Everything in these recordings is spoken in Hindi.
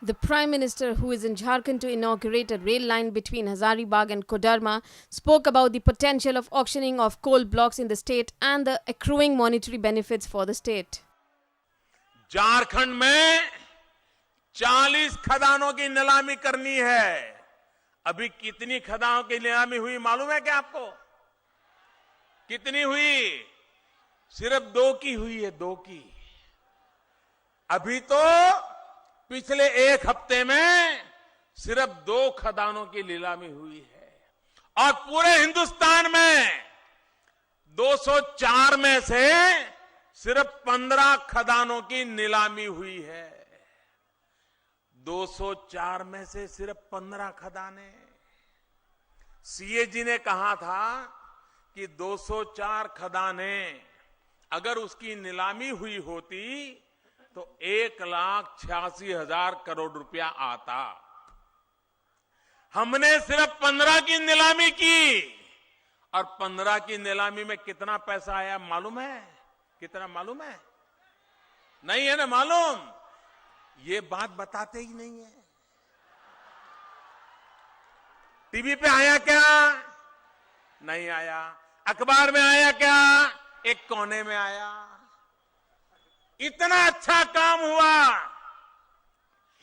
The Prime Minister, who is in Jharkhand to inaugurate a rail line between Hazaribagh and Kodarma, spoke about the potential of auctioning of coal blocks in the state and the accruing monetary benefits for the state. Jharkhand में 40 खदानों की नीलामी करनी है। अभी कितनी खदानों की नीलामी हुई मालूम है क्या आपको? कितनी हुई? सिर्फ 2 की हुई है, 2 की। अभी तो पिछले 1 हफ्ते में सिर्फ 2 खदानों की नीलामी हुई है और पूरे हिंदुस्तान में 204 में से सिर्फ 15 खदानों की नीलामी हुई है। 204 में से सिर्फ 15 खदानें। सीएजी ने कहा था कि 204 खदानें अगर उसकी नीलामी हुई होती तो 1,86,000 करोड़ रुपया आता। हमने सिर्फ 15 की नीलामी की और 15 की नीलामी में कितना पैसा आया मालूम है? कितना मालूम है? नहीं है ना मालूम? ये बात बताते ही नहीं है। टीवी पे आया क्या? नहीं आया। अखबार में आया क्या? एक कोने में आया। इतना अच्छा काम हुआ,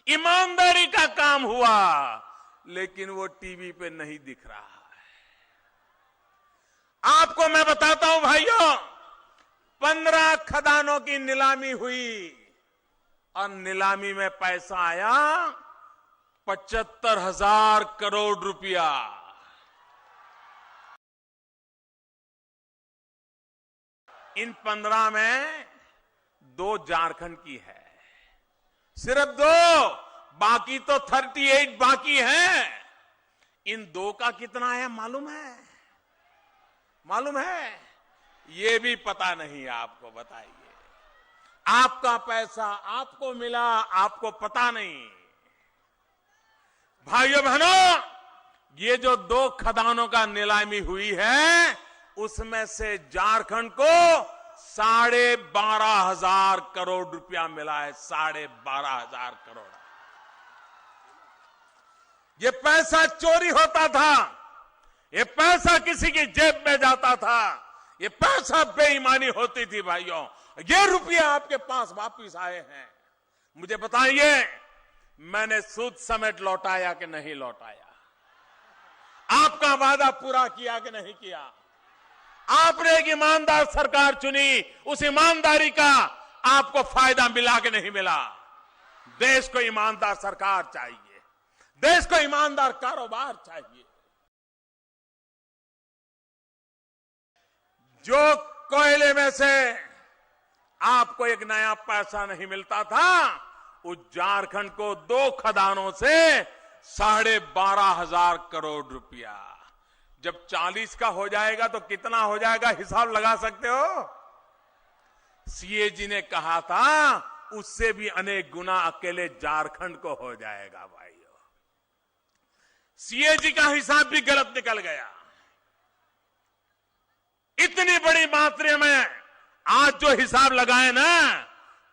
ईमानदारी का काम हुआ, लेकिन वो टीवी पे नहीं दिख रहा है। आपको मैं बताता हूं भाइयों, 15 खदानों की नीलामी हुई और नीलामी में पैसा आया 75,000 करोड़ रुपया। इन 15 में 2 झारखंड की है, सिर्फ 2, बाकी तो 38 बाकी है। इन 2 का कितना है मालूम है? मालूम है? ये भी पता नहीं। आपको बताइए, आपका पैसा आपको मिला, आपको पता नहीं। भाइयों बहनों, ये जो 2 खदानों का नीलामी हुई है उसमें से झारखंड को 12,500 करोड़ रुपया मिला है। 12,500 करोड़। ये पैसा चोरी होता था, ये पैसा किसी की जेब में जाता था, ये पैसा बेईमानी होती थी। भाइयों, ये रुपया आपके पास वापिस आए हैं। मुझे बताइए, मैंने सूद समेत लौटाया कि नहीं लौटाया? आपका वादा पूरा किया कि नहीं किया? आपने एक ईमानदार सरकार चुनी, उस ईमानदारी का आपको फायदा मिला कि नहीं मिला? देश को ईमानदार सरकार चाहिए, देश को ईमानदार कारोबार चाहिए। जो कोयले में से आपको एक नया पैसा नहीं मिलता था, उस झारखंड को 2 खदानों से 12,500 करोड़ रुपया। जब 40 का हो जाएगा तो कितना हो जाएगा, हिसाब लगा सकते हो? सीएजी ने कहा था उससे भी अनेक गुना अकेले झारखंड को हो जाएगा। भाइयों, सीएजी का हिसाब भी गलत निकल गया। इतनी बड़ी मात्रा में आज जो हिसाब लगाए ना,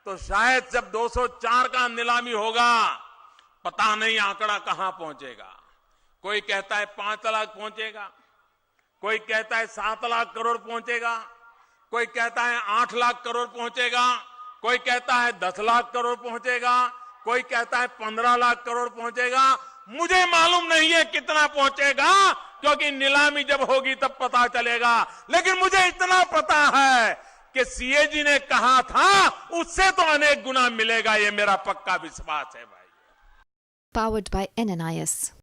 तो शायद जब 204 का नीलामी होगा, पता नहीं आंकड़ा कहां पहुंचेगा। कोई कहता है 5 लाख पहुंचेगा, कोई कहता है 7 लाख करोड़ पहुंचेगा, कोई कहता है 8 लाख करोड़ पहुंचेगा, कोई कहता है 10 लाख करोड़ पहुंचेगा, कोई कहता है 15 लाख करोड़ पहुंचेगा। मुझे मालूम नहीं है कितना पहुंचेगा, क्योंकि नीलामी जब होगी तब पता चलेगा। लेकिन मुझे इतना पता है कि सीएजी ने कहा था उससे तो अनेक गुना मिलेगा। ये मेरा पक्का विश्वास है भाई। Powered by NNIS.